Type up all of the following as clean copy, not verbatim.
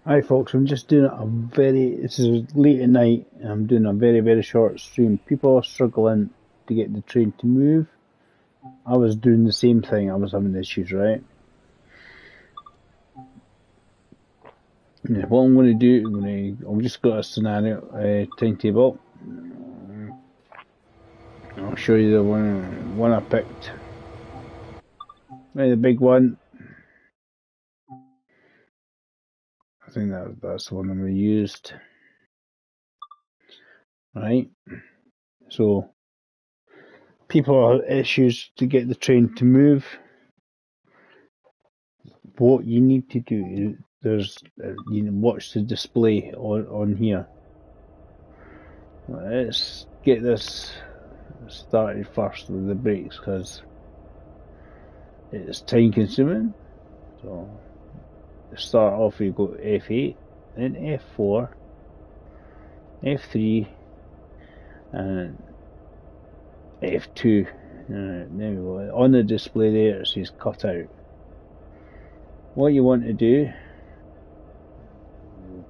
Hi folks, I'm just doing this is late at night, and I'm doing a very short stream. People are struggling to get the train to move. I was doing the same thing, I was having issues, right? And what I'm going to do, I've just got a scenario, timetable. I'll show you the one I picked. Right, the big one. I think that's the one I used. Right, so people have issues to get the train to move. What you need to do is watch the display on here. Let's get this started first with the brakes because it's time consuming. So to start off, you go F8, then F4, F3, and F2. There we go. On the display there it says cut out. What you want to do,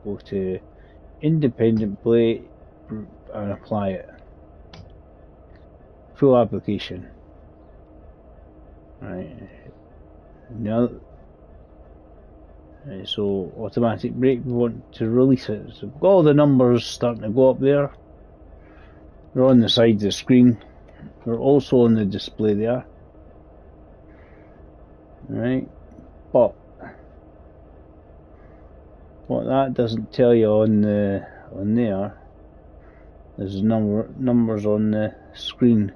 go to independent play and apply it. Full application. Right. Now, so automatic brake, we want to release it. So all the numbers starting to go up there. They're on the side of the screen. They're also on the display there. Right. But what that doesn't tell you on there, there's numbers on the screen.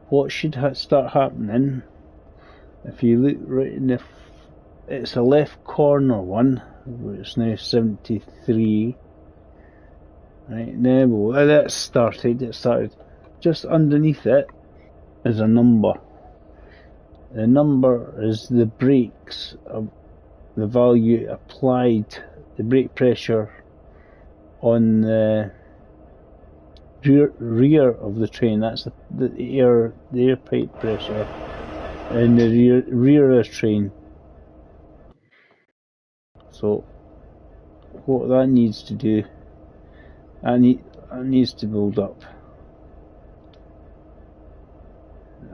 What should start happening, if you look right in the, it's a left corner one, it's now 73. Right now, well, that started. It started just underneath it is a number. The number is the brakes of the value applied, the brake pressure on the rear of the train. That's the air pipe pressure in the rear of the train. So what that needs to do, that needs to build up.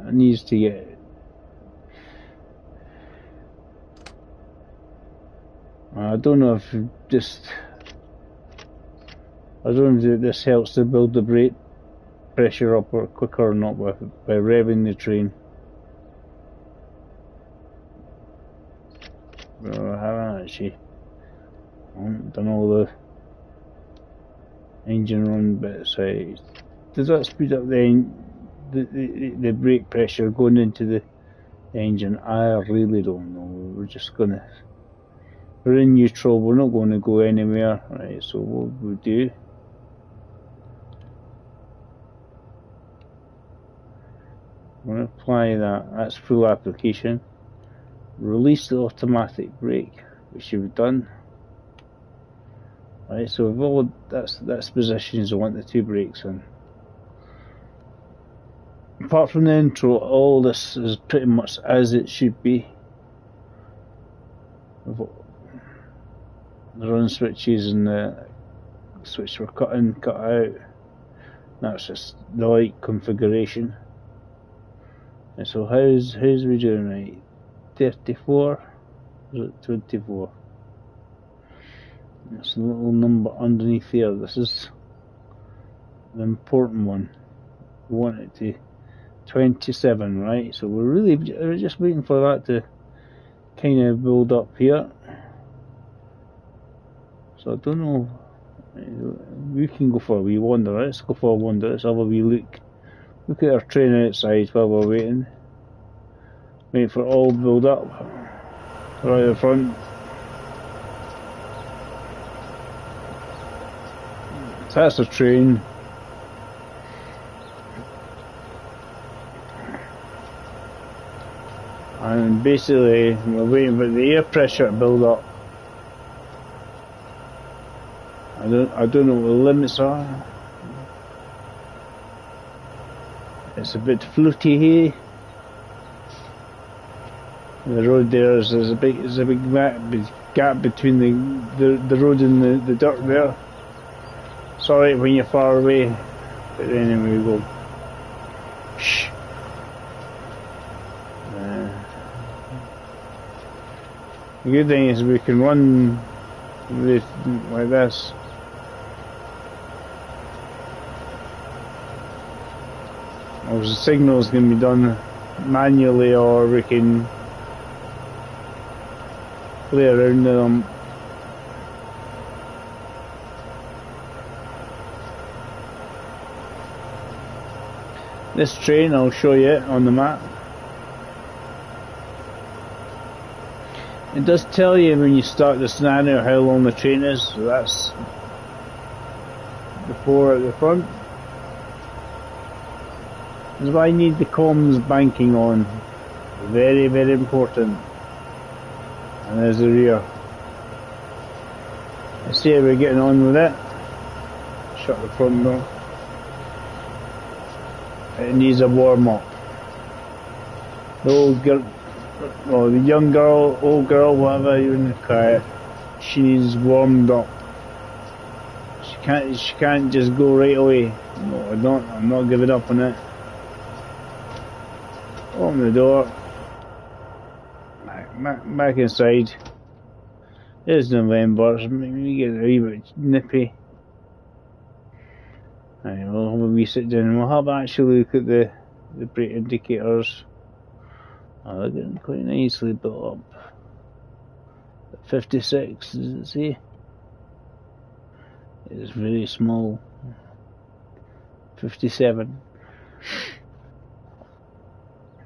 It needs to get. I don't know if this helps to build the brake pressure up or quicker or not by revving the train. Well, I haven't actually done all the engine run bits. Does that speed up the brake pressure going into the engine? I really don't know. We're in neutral, we're not going to go anywhere. Right, so what we do, we're going to apply that's full application. Release the automatic brake, which you've done. Right, so we've all, that's positions I want the two brakes in. Apart from the intro, all this is pretty much as it should be. The run switches and the switch were cut in, cut out. That's just the light configuration. And so how's we doing, right? 34? Is it 24? That's a little number underneath there. This is the important one. We want it to 27, right? So we're just waiting for that to kind of build up here. So I don't know. We can go for a wee wander. Let's go for a wander. Let's have a wee look. Look at our train outside while we're waiting. Wait for it all build up. Right at the front. So that's the train. And basically we're waiting for the air pressure to build up. I don't know what the limits are. It's a bit floaty here. The road there is a big gap between the road and the dirt there. It's alright when you're far away, but anyway we go. Shh. The good thing is we can run like this. Or the signals can be done manually, or we can play around with them. This train, I'll show you it on the map. It does tell you when you start the scenario how long the train is, so that's the 4 at the front. That's why I need the comms banking on. Very, very important. And there's the rear. Let's see how we're getting on with it. Shut the front door. It needs a warm up. The old girl, or the young girl, old girl, whatever you want to call it, she needs warmed up. She can't just go right away. No, I'm not giving up on it. Open the door. Back inside. It's November, so maybe get a wee bit nippy. Right, we'll have a wee sit down and we'll have actually look at the brake indicators. Oh, they're getting quite nicely built up. 56, does it say? It's very small. 57.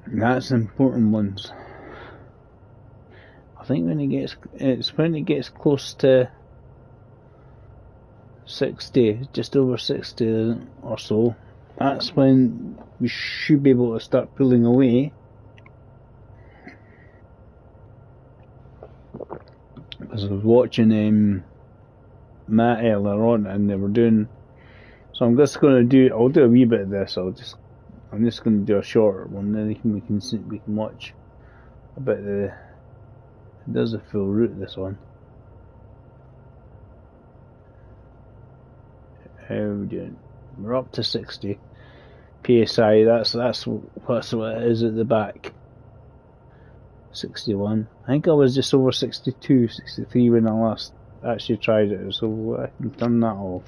And that's the important ones. I think when it gets close to 60, just over 60 or so, that's when we should be able to start pulling away. Because I was watching Matt earlier on, and they were doing. So I'm just going to do. I'll do a wee bit of this. I'm just going to do a shorter one. Then we can watch a bit of the. It does a full route, this one. How are we doing? We're up to 60 PSI. That's what it is at the back. 61. I think I was just over 62, 63 when I last actually tried it, so I can turn that off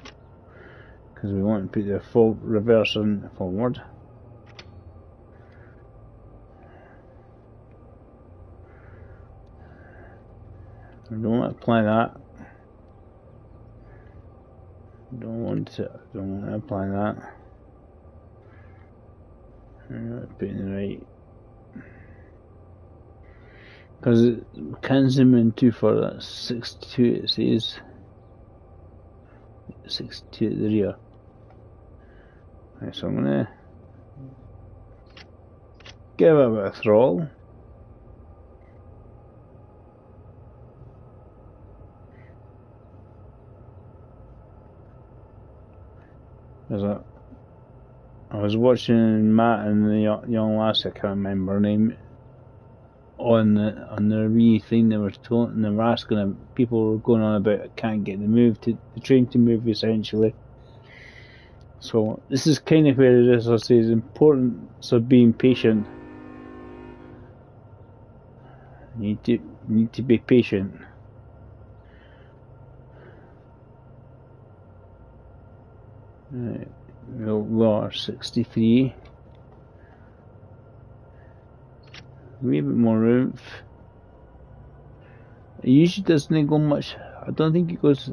because we want to put the full reverse in forward. I don't want to apply that. Don't want to apply that. I'm not putting the right. Because it can zoom in too far. That's 62, it says 62 at the rear. Right, so I'm gonna give it a bit of throttle. I was watching Matt and the young lass, I can't remember her name, on the wee thing they were asking them, people were going on about can't get the train to move essentially. So this is kind of where it is. I say it's importance of being patient. You need to be patient. Right, we are 63. A wee bit more room. It usually doesn't go much. I don't think it goes.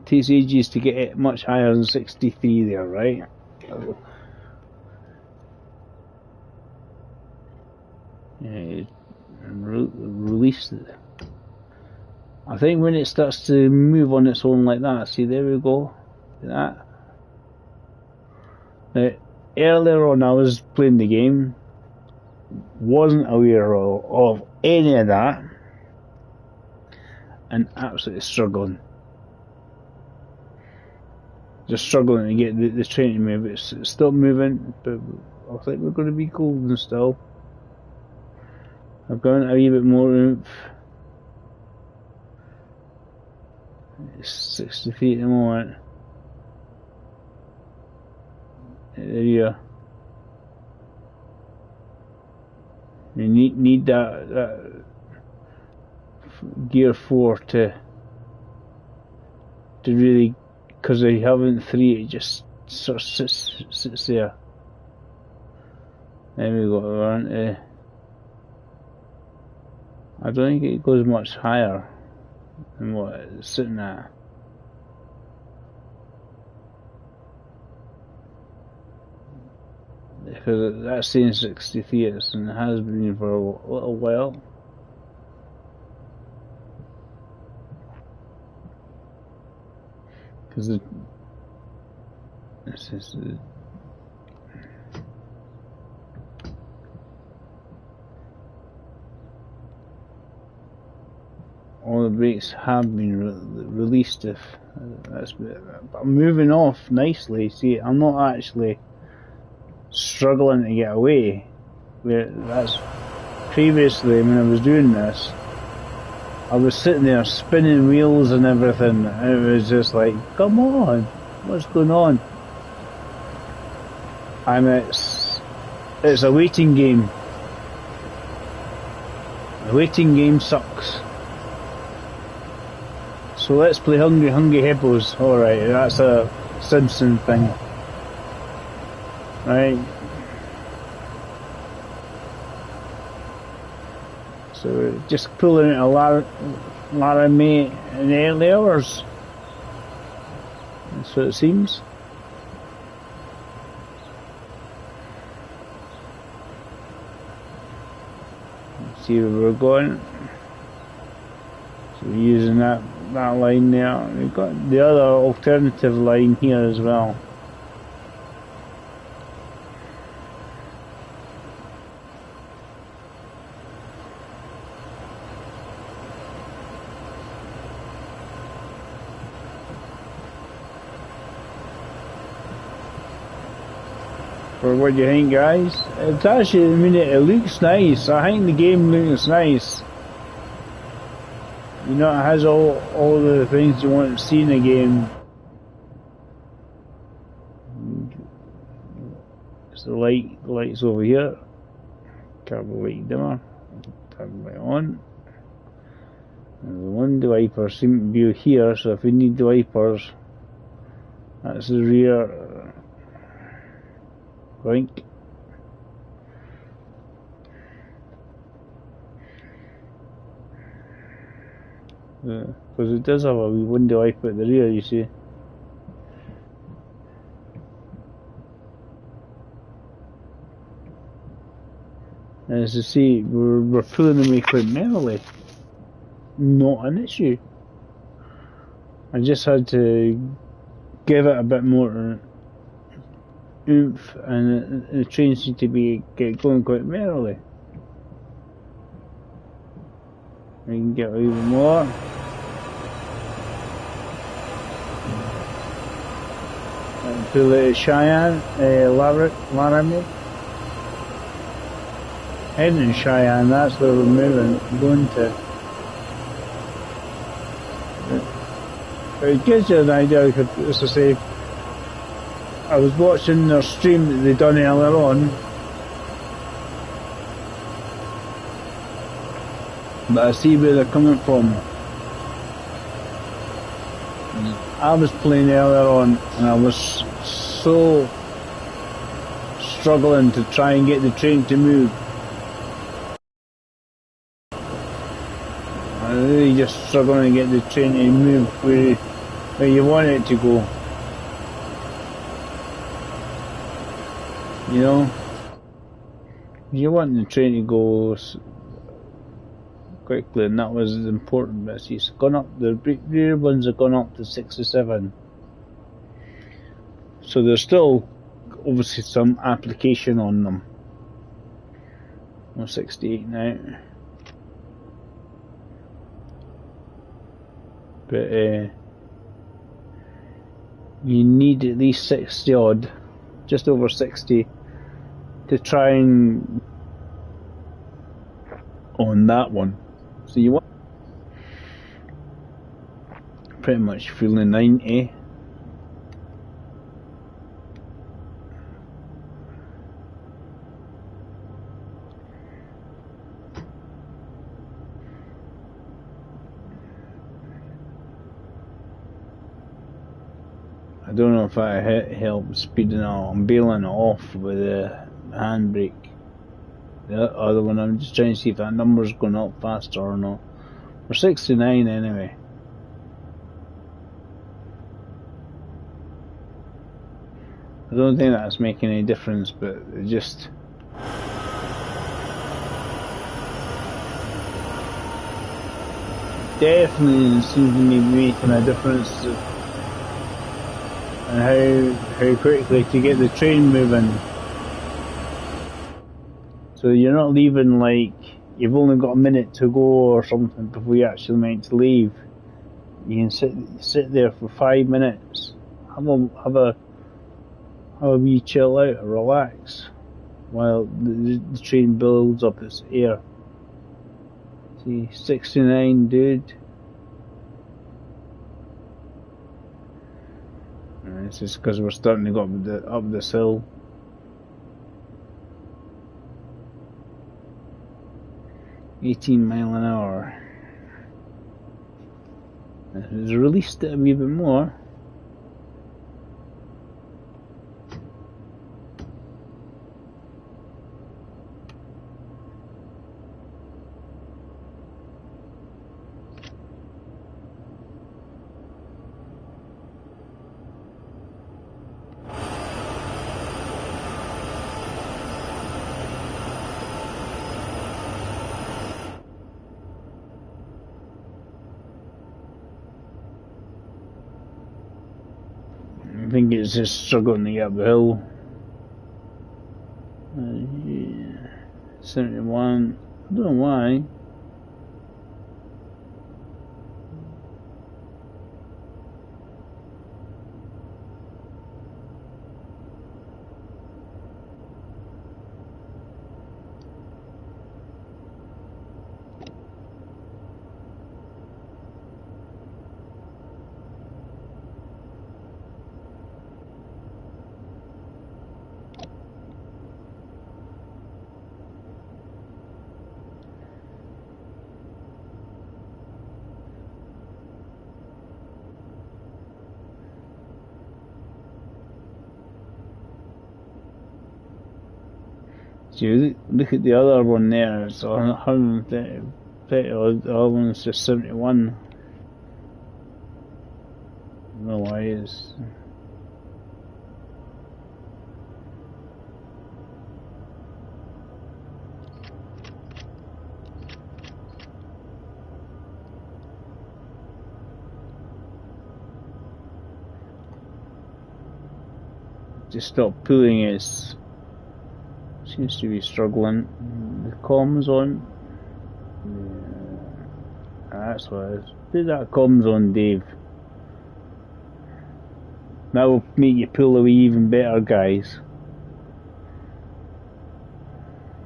Takes ages to get it much higher than 63 there, right? Yeah, release it. I think when it starts to move on its own like that, see, there we go. That. Now, earlier on, I was playing the game. Wasn't aware of any of that, and absolutely struggling. Just struggling to get the train to move. It's still moving, but I think we're going to be golden still. I've got a wee bit more oomph. It's 60 feet at the moment. At the rear. You need that gear 4 to really, because if you haven't 3, it just sort of sits there. There we go. We're on to, I don't think it goes much higher than what it's sitting at. Because that's saying 60 feet and it has been for a little while. Because this is all the brakes have been released. If that's, but I'm moving off nicely. See, I'm not actually struggling to get away. That's previously when I was doing this, I was sitting there spinning wheels and everything, and it was just like, come on, what's going on? And it's a waiting game. The waiting game sucks. So let's play Hungry Hippos. Alright, that's a Simpson thing. Right. So we're just pulling out a Laramie in the early hours. That's what it seems. Let's see where we're going. So we're using that line there. We've got the other alternative line here as well. Or what do you think, guys? It's actually, I mean, it looks nice. I think the game looks nice. You know, it has all the things you want to see in a game. It's the light's over here. Carbon light dimmer. Turn it on. And the window wipers seem to be here, so if we need the wipers, that's the rear. Right. Because it does have a wee window wiper at the rear, you see. And as you see, we're pulling away quite merrily. Not an issue. I just had to give it a bit more oomph, and the train seemed to be going quite merrily. We can get even more. And pull it at Cheyenne, Laramie. Heading Cheyenne, that's where we're moving, going to. But it gives you an idea, as I say, I was watching their stream that they done earlier on, but I see where they're coming from. I was playing earlier on and I was so struggling to try and get the train to move. I'm really just struggling to get the train to move where you want it to go. You know, you want the train to go quickly, and that was important. But see, it's gone up. The rear ones have gone up to 67, so there's still obviously some application on them. I'm 68 now, but you need at least 60 odd, just over 60. To try and on that one. So you want pretty much feeling 90. I don't know if that helps speeding up. I'm bailing it off with the handbrake. The other one, I'm just trying to see if that number's going up faster or not. We're 69 anyway. I don't think that's making any difference, but it just... definitely seems to be making a difference and how quickly to get the train moving. So you're not leaving like you've only got a minute to go or something before you actually meant to leave. You can sit there for 5 minutes, have a wee chill out or relax while the train builds up its air. See, 69, dude. It's just because we're starting to go up this hill. $18 miles an hour. If it's released it a wee bit more. I think it's just struggling to get up the hill. Yeah. 71. I don't know why. You look at the other one there, it's 130, the other one's just 71. I don't know why it is. Just stop pulling it. Seems to be struggling. The comms on. Yeah, that's what it is. Put that comms on, Dave. That will make you pull away even better, guys.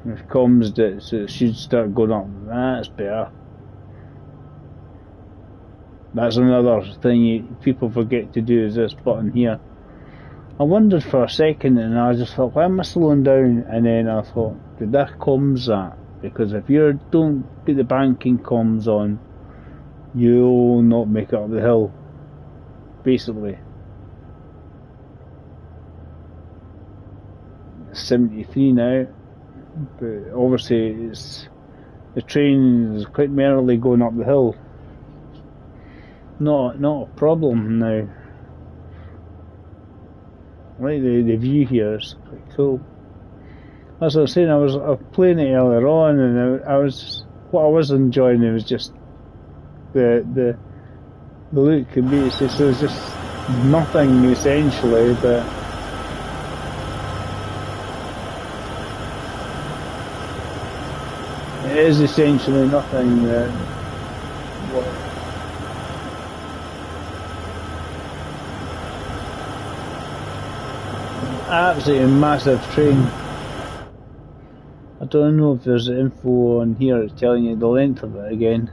If comms it, so it should start going up. That's better. That's another thing people forget to do, is this button here. I wondered for a second and I just thought, why am I slowing down? And then I thought, did that comms that? Because if you don't put the banking comms on, you'll not make it up the hill. Basically. 73 now. But obviously the train is quite merrily going up the hill. Not a problem now. Right, the view here is quite cool. As I was saying, I was playing it earlier on, and what I was enjoying it was just the look and me. It was just nothing essentially, but it is essentially nothing. Absolutely massive train. I don't know if there's info on here telling you the length of it again.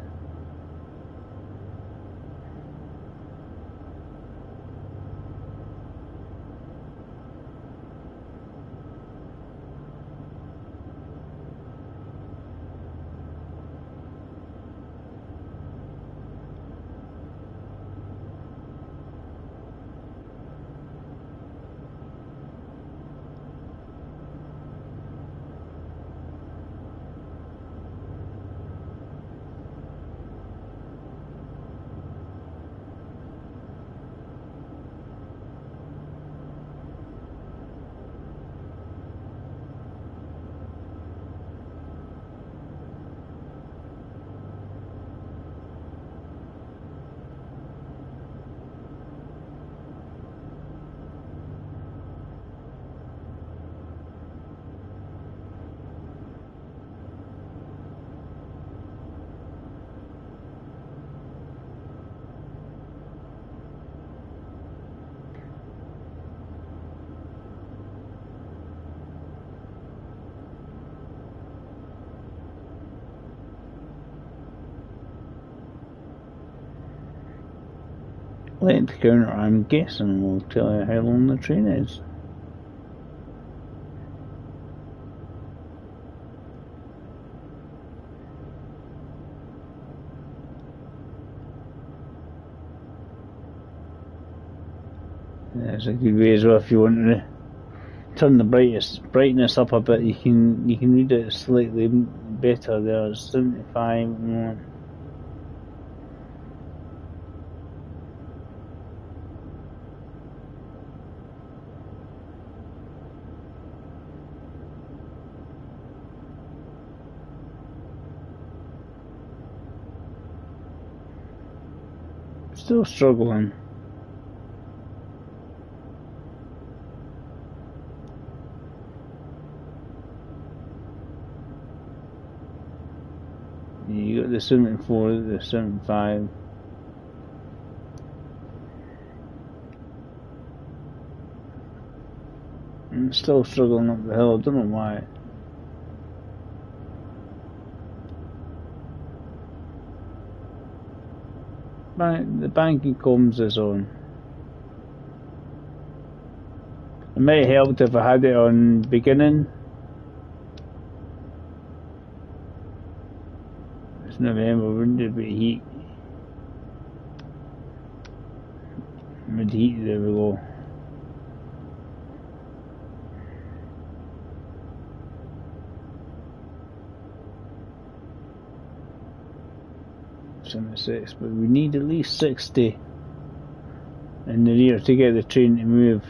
Length counter, I'm guessing, will tell you how long the train is. That's a good way as well if you want to turn the brightness up a bit. You can read it slightly better there. It's 75. Still struggling. You got the 74, the 75. I'm still struggling up the hill, I don't know why. The banking comms is on. It might have helped if I had it on beginning. It's November, wouldn't it be heat? Mid-heat, there we go. Six, but we need at least 60 in the rear to get the train to move.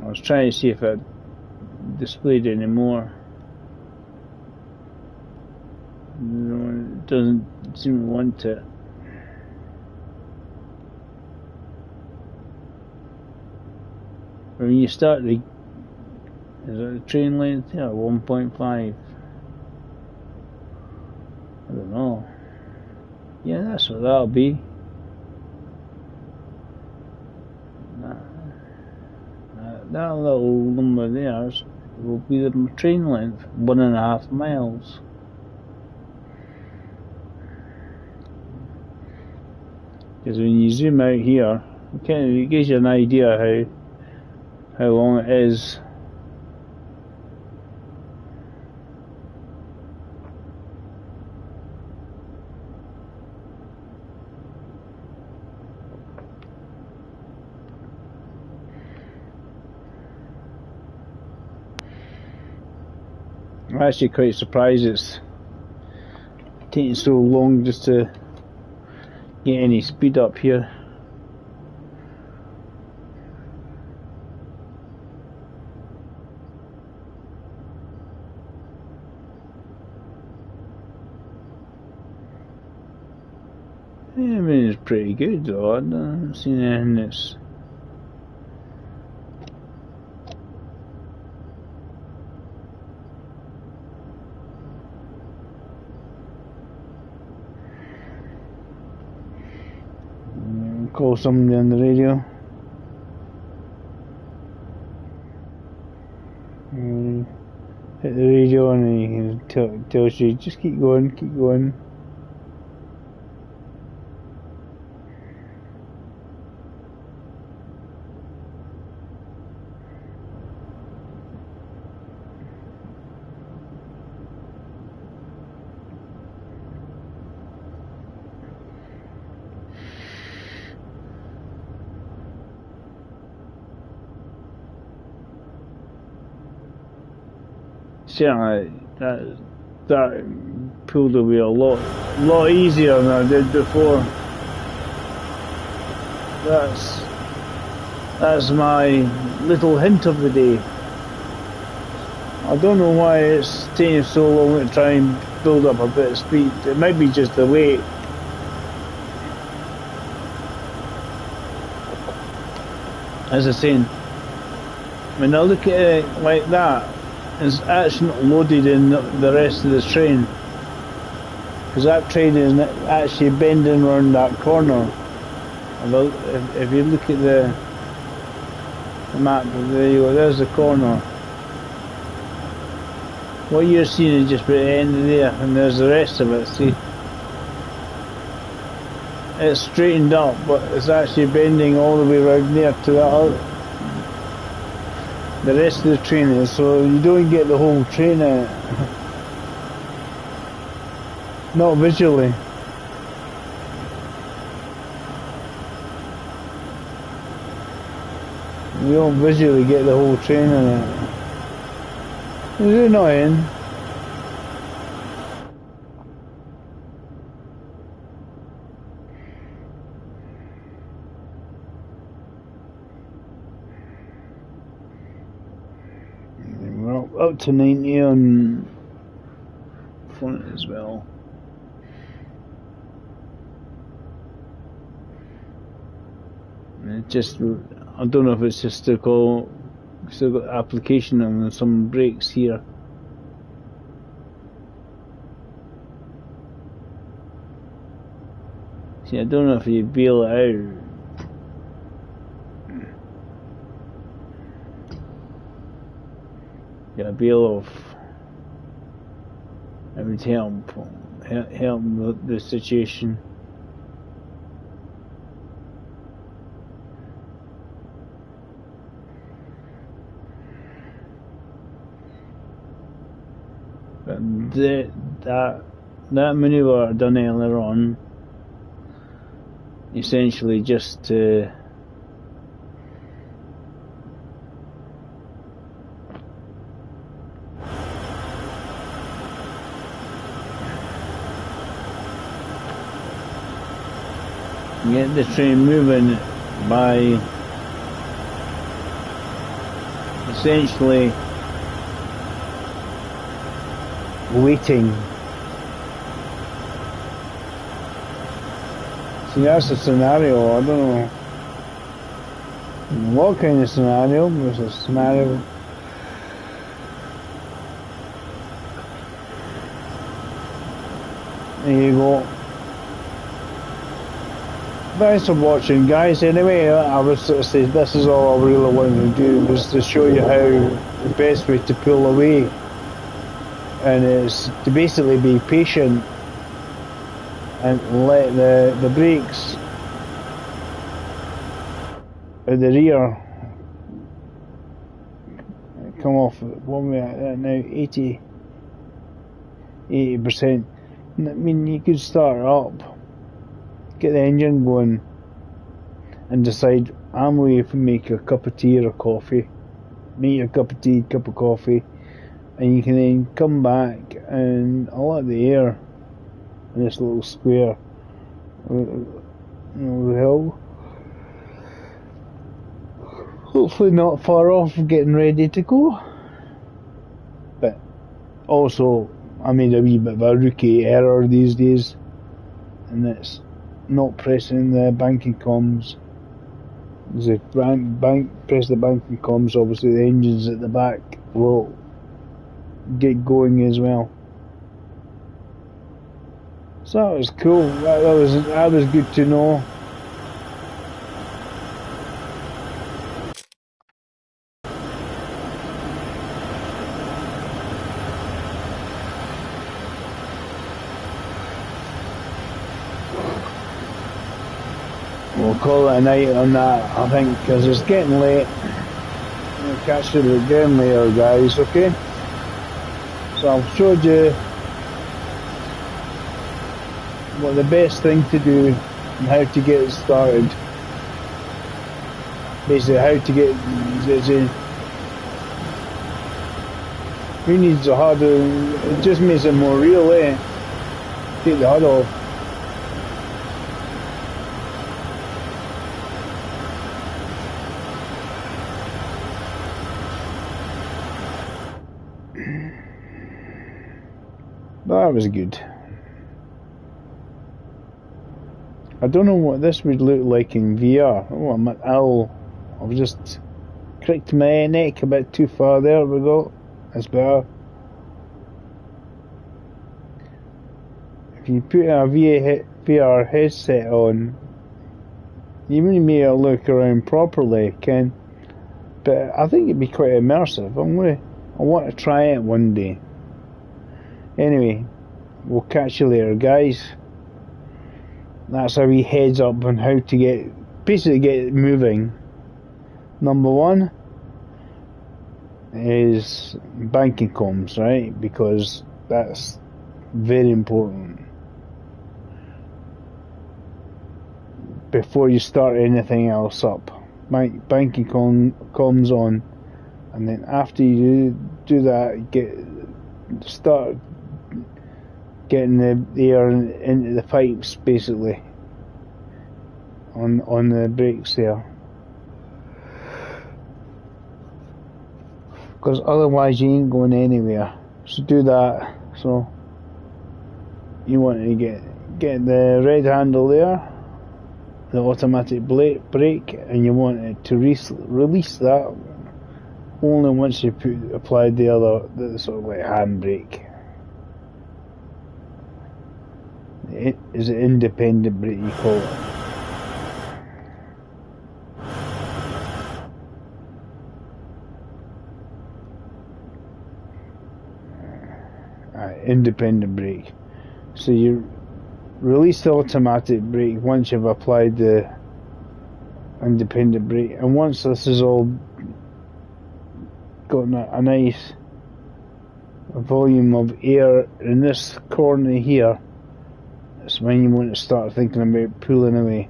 I was trying to see if it displayed any more. No, it doesn't seem to want it. When you start the, is it the train length? Yeah, 1.5. I don't know. Yeah, that's what that'll be. That little number there will be the train length, 1.5 miles. Because when you zoom out here, it gives you an idea how long it is. I'm actually quite surprised it's taking so long just to get any speed up here. Yeah, I mean it's pretty good though. I haven't seen anything that's call somebody on the radio. tells you just keep going, keep going. Certainly, that pulled away a lot easier than I did before. That's my little hint of the day. I don't know why it's taking so long to try and build up a bit of speed. It might be just the weight. As I was saying, when I look at it like that, it's actually not loaded in the rest of the train, because that train is actually bending around that corner. If you look at the map, there you go, there's the corner. What you're seeing is just about the end of there, and there's the rest of it, see? It's straightened up, but it's actually bending all the way around there to that other. The rest of the train is, so you don't get the whole train in it. Not visually. You don't visually get the whole train in it. It's annoying. Up to 90 on front as well. And it just, I don't know if it's just still got application on some brakes here. See, I don't know if you bail it out. Get a bail off. It would help the situation. But that manoeuvre I done earlier on, essentially just to get the train moving by essentially waiting. See, that's a scenario. I don't know what kind of scenario, but it's a scenario. There you go. Thanks for watching, guys. Anyway, I was sort of saying this is all I really wanted to do, was to show you how the best way to pull away, and it's to basically be patient and let the brakes at the rear come off. What are we at now? 80%. I mean, you could start up, get the engine going, and decide, I'm going to make a cup of tea or a coffee. Make your cup of tea, cup of coffee, and you can then come back and I'll let the air in this little square the hill. Hopefully not far off getting ready to go. But also, I made a wee bit of a rookie error these days, and it's not pressing the banking comms. As if press the banking comms, obviously the engines at the back will get going as well. So that was cool. That was good to know. we'll call it a night on that, I think, because it's getting late. We'll catch you again later, guys, okay? So I've showed you what the best thing to do and how to get it started. Basically, how to get who needs a HUD? It just makes it more real, eh? Take the HUD off. That was good. I don't know what this would look like in VR. Oh, I've just cricked my neck a bit too far. There we go. That's better. If you put a VR headset on, you really may look around properly, Ken. But I think it'd be quite immersive. I want to try it one day. Anyway, we'll catch you later, guys. That's a wee heads up on how to basically get it moving. Number one is banking comms, right? Because that's very important. Before you start anything else up, banking comms on, and then after you do that, start getting the air into the pipes, basically, on the brakes there. Because otherwise you ain't going anywhere. So do that. So you want to get the red handle there, the automatic brake, and you want it to release that only once you applied the sort of like handbrake. It is an independent brake, you call it. Independent brake. So you release the automatic brake once you've applied the independent brake, and once this is all got a nice volume of air in this corner here, that's when you want to start thinking about pulling away.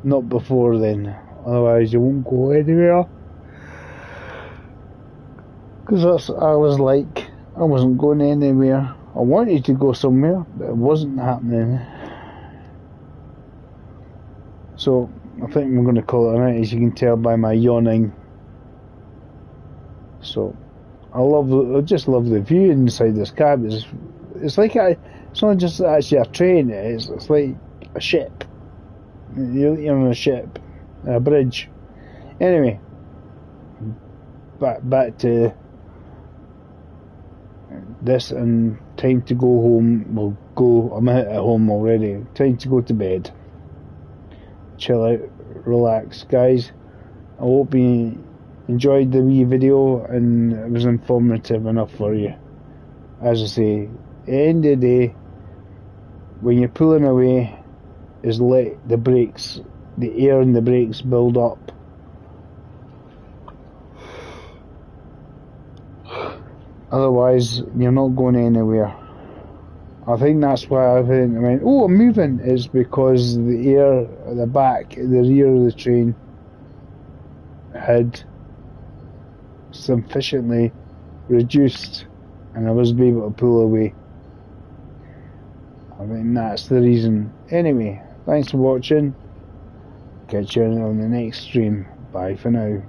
Not before then, otherwise you won't go anywhere. Because that's what I was like. I wasn't going anywhere. I wanted to go somewhere, but it wasn't happening. So I think we're going to call it a night, as you can tell by my yawning. So I just love the view inside this cab. It's like it's not just actually a train. It's like a ship. You're on a ship, a bridge. Anyway, back to this, and time to go home. I'm at home already. Time to go to bed. Chill out, relax, guys. I hope you enjoyed the wee video and it was informative enough for you. As I say, at the end of the day, when you're pulling away, is let the brakes, the air in the brakes build up. Otherwise, you're not going anywhere. I think that's why I went, oh, I'm moving. It's because the air at the back, the rear of the train had sufficiently reduced, and I was able to pull away. I mean, that's the reason. Anyway, thanks for watching. Catch you on the next stream. Bye for now.